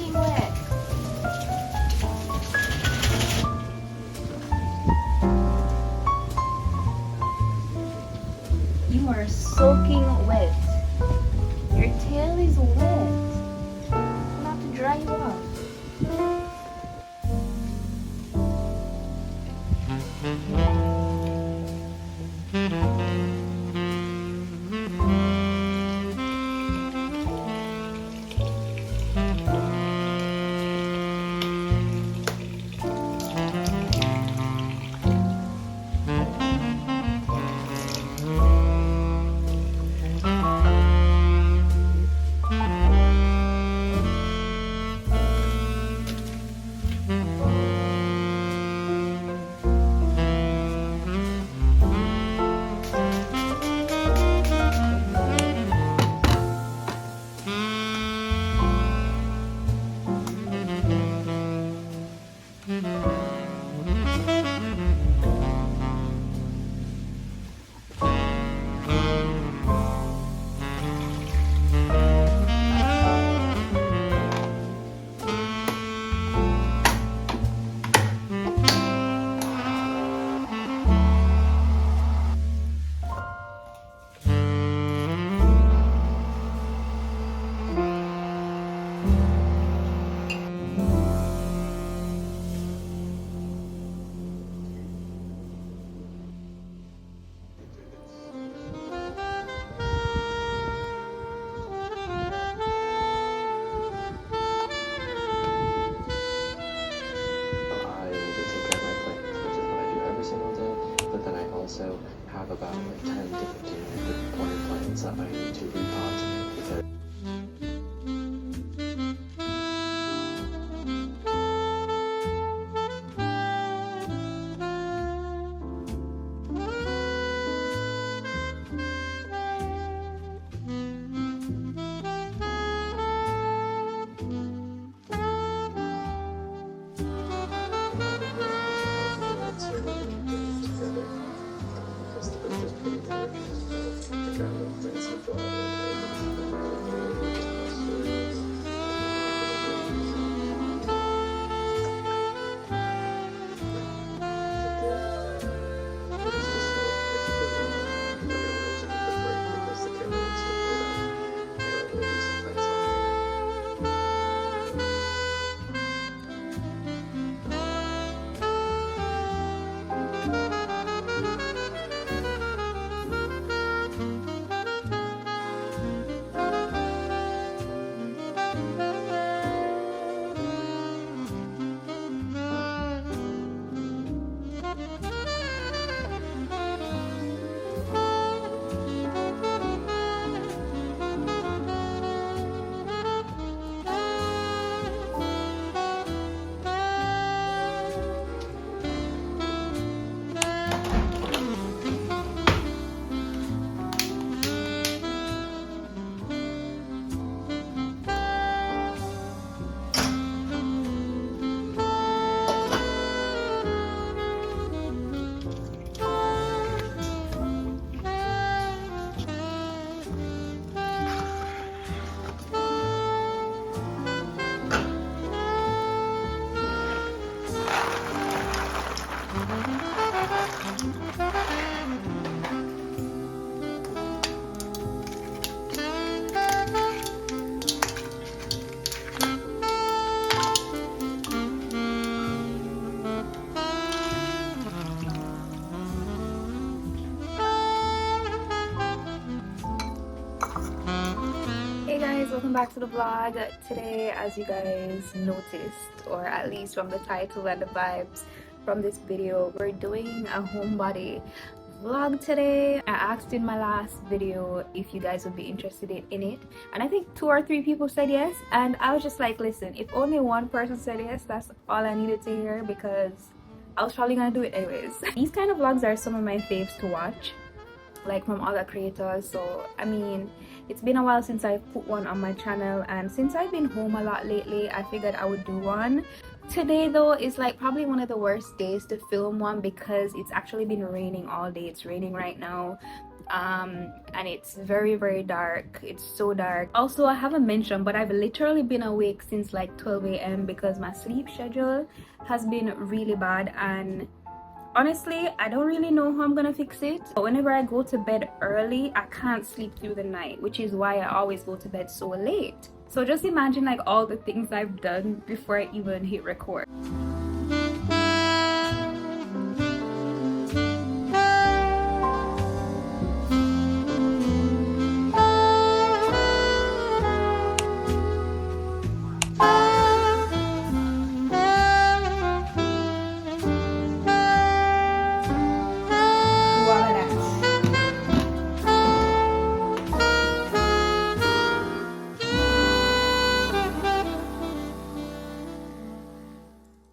soaking wet. You are soaking wet. Your tail is wet. I'm have to dry you off. also have about like 10 to 15 different plant plants that I need to repot because Welcome back to the vlog. Today, as you guys noticed, or at least from the title and the vibes from this video, we're doing a homebody vlog today. I asked in my last video if you guys would be interested in it, and I think 2 or 3 people said yes, and I was just like, listen, if only one person said yes, that's all I needed to hear, because I was probably gonna do it anyways. These kind of vlogs are some of my faves to watch, like from other creators. So I mean, it's been a while since I've put one on my channel, and since I've been home a lot lately, I figured I would do one. Today though is like probably one of the worst days to film one because it's actually been raining all day. It's raining right now. and it's very, very dark. It's so dark. Also, I haven't mentioned, but I've literally been awake since like 12 a.m. because my sleep schedule has been really bad, and honestly, I don't really know how I'm gonna fix it. But whenever I go to bed early, I can't sleep through the night, which is why I always go to bed so late. So just imagine like all the things I've done before I even hit record.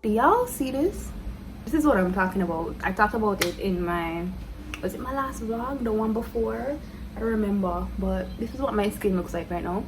Do y'all see this? This is what I'm talking about. I talked about it in my, was it my last vlog? The one before? I don't remember, but this is what my skin looks like right now.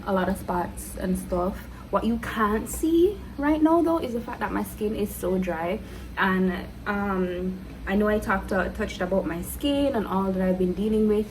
A lot of spots and stuff. What you can't see right now though is the fact that my skin is so dry, and I know I touched about my skin and all that I've been dealing with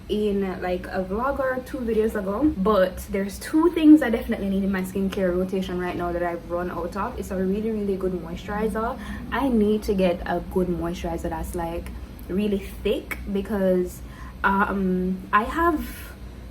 in like a vlog or 2 videos ago, but there's 2 things I definitely need in my skincare rotation right now that I've run out of. It's a really, really good moisturizer. I need to get a good moisturizer that's like really thick, because I have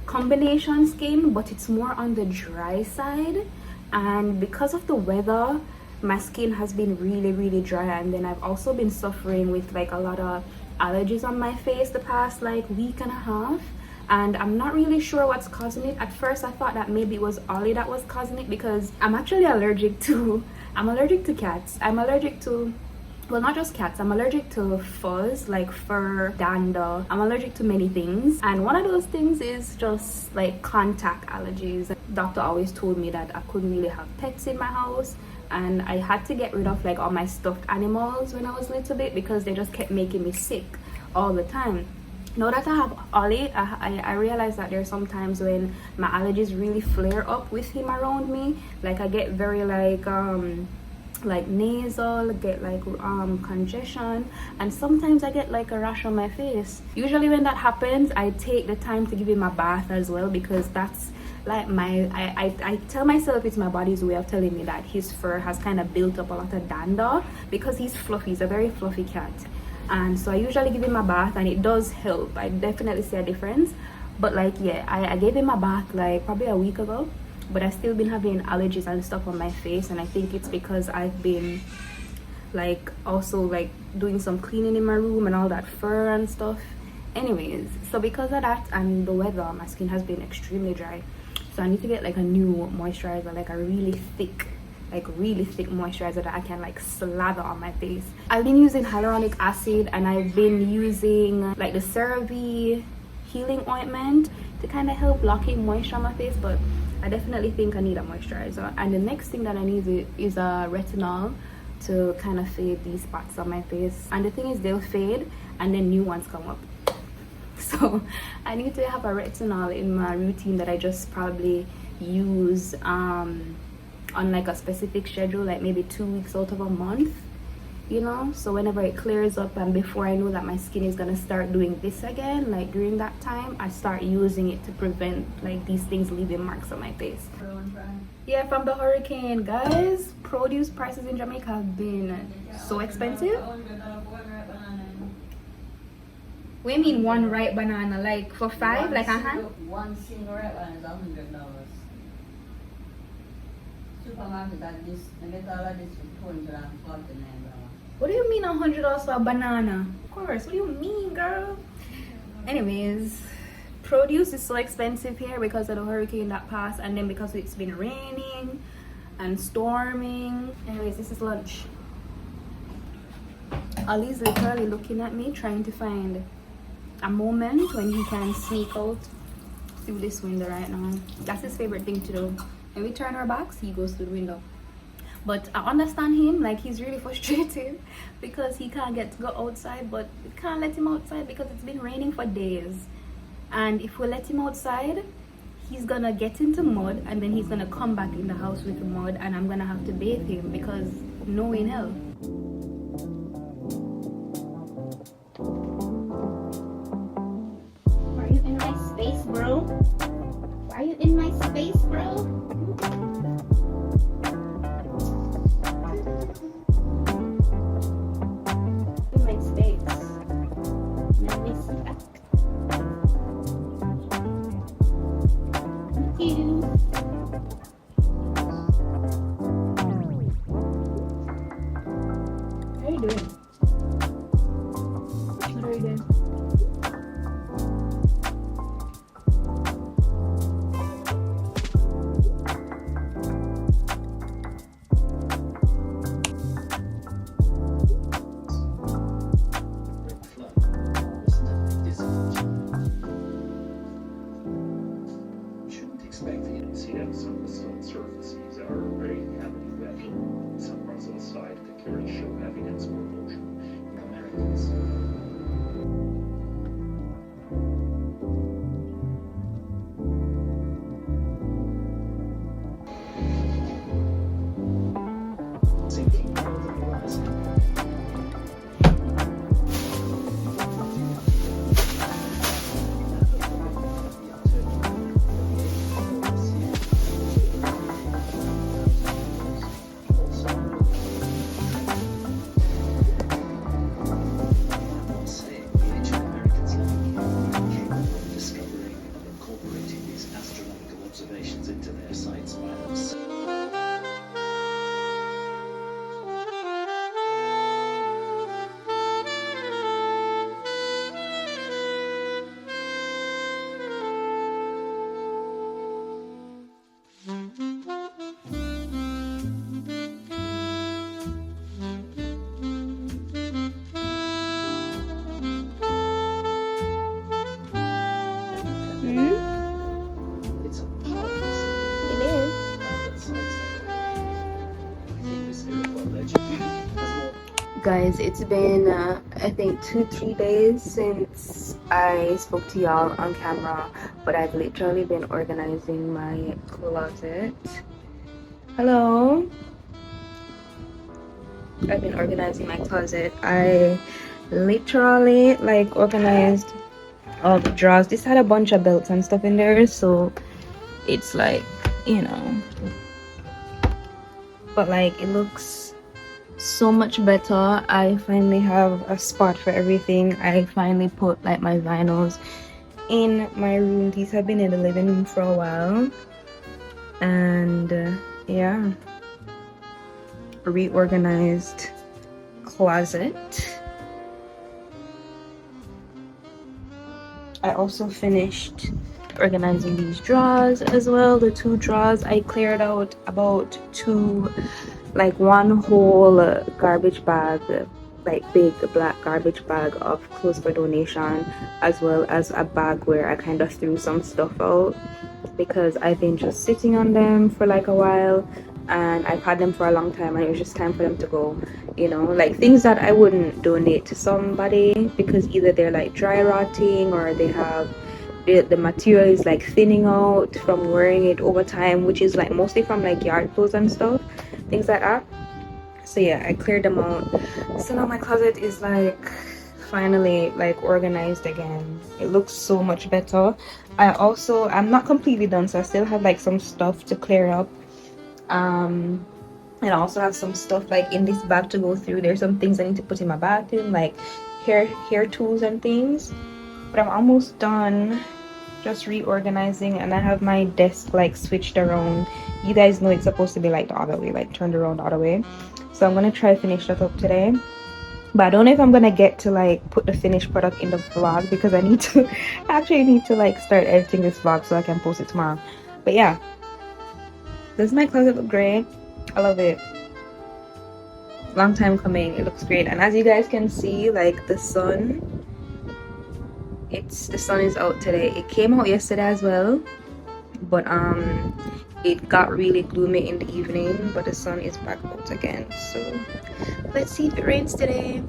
combination skin, but it's more on the dry side, and because of the weather my skin has been really, really dry, and then I've also been suffering with like a lot of allergies on my face the past like week and a half, and I'm not really sure what's causing it. At first I thought that maybe it was Ollie that was causing it, because I'm actually allergic to cats. I'm allergic to, well, not just cats, I'm allergic to fuzz, like fur, dander. I'm allergic to many things, and one of those things is just like contact allergies. Doctor always told me that I couldn't really have pets in my house, and I had to get rid of like all my stuffed animals when I was little bit, because they just kept making me sick all the time. Now that I have Ollie, I realized that there's sometimes when my allergies really flare up with him around me. Like I get very like nasal, get like congestion, and sometimes I get like a rash on my face. Usually when that happens, I take the time to give him a bath as well, because that's like I tell myself it's my body's way of telling me that his fur has kind of built up a lot of dander, because he's fluffy. He's a very fluffy cat, and so I usually give him a bath, and it does help. I definitely see a difference. But like, yeah, I gave him a bath like probably a week ago, but I've still been having allergies and stuff on my face, and I think it's because I've been like also like doing some cleaning in my room and all that fur and stuff. Anyways, so because of that and the weather, my skin has been extremely dry, so I need to get like a new moisturizer, like a really thick moisturizer that I can like slather on my face. I've been using hyaluronic acid, and I've been using like the CeraVe healing ointment to kind of help lock in moisture on my face, but I definitely think I need a moisturizer. And the next thing that I need is a retinol to kind of fade these spots on my face. And the thing is, they'll fade and then new ones come up. So I need to have a retinol in my routine that I just probably use on like a specific schedule, like maybe 2 weeks out of a month, you know, so whenever it clears up and before I know that my skin is gonna start doing this again, like during that time I start using it to prevent like these things leaving marks on my face. Yeah, from the hurricane, guys. Produce prices in Jamaica have been so expensive. What do you mean one ripe banana? Like for 5, like a hand? One single ripe banana is $100. Supermarket at this, I get all of this for $249. What do you mean $100 for a banana? Of course, what do you mean, girl? Anyways, produce is so expensive here because of the hurricane that passed, and then because it's been raining and storming. Anyways, this is lunch. Ali's literally looking at me, trying to find a moment when he can sneak out through this window right now. That's his favorite thing to do. When we turn our backs, he goes through the window. But I understand him, like he's really frustrated because he can't get to go outside, but we can't let him outside because it's been raining for days. And if we let him outside, he's gonna get into mud, and then he's gonna come back in the house with the mud, and I'm gonna have to bathe him because no in hell. guys, it's been I think 2-3 days since I spoke to y'all on camera, but I've literally been organizing my closet. Hello. I've been organizing my closet. I literally like organized all the drawers. This had a bunch of belts and stuff in there, so it's like, you know, but like it looks so much better. I finally have a spot for everything. I finally put like my vinyls in my room. These have been in the living room for a while, and yeah, reorganized closet. I also finished organizing these drawers as well. The 2 drawers I cleared out about 2, like 1 whole garbage bag, like big black garbage bag of clothes for donation, as well as a bag where I kind of threw some stuff out because I've been just sitting on them for like a while, and I've had them for a long time and it was just time for them to go, you know, like things that I wouldn't donate to somebody because either they're like dry rotting or they have the material is like thinning out from wearing it over time, which is like mostly from like yard clothes and stuff, things like that. So yeah, I cleared them out. So now my closet is like finally like organized again. It looks so much better. I'm not completely done, so I still have like some stuff to clear up. And I also have some stuff like in this bag to go through. There's some things I need to put in my bathroom, like hair tools and things, but I'm almost done just reorganizing, and I have my desk like switched around. You guys know it's supposed to be like the other way, like turned around the other way, so I'm gonna try to finish that up today, but I don't know if I'm gonna get to like put the finished product in the vlog because I actually need to like start editing this vlog so I can post it tomorrow. But yeah, does my closet look great? I love it. Long time coming. It looks great, and as you guys can see, like the sun is out today. It came out yesterday as well, but it got really gloomy in the evening, but the sun is back out again, so let's see if it rains today.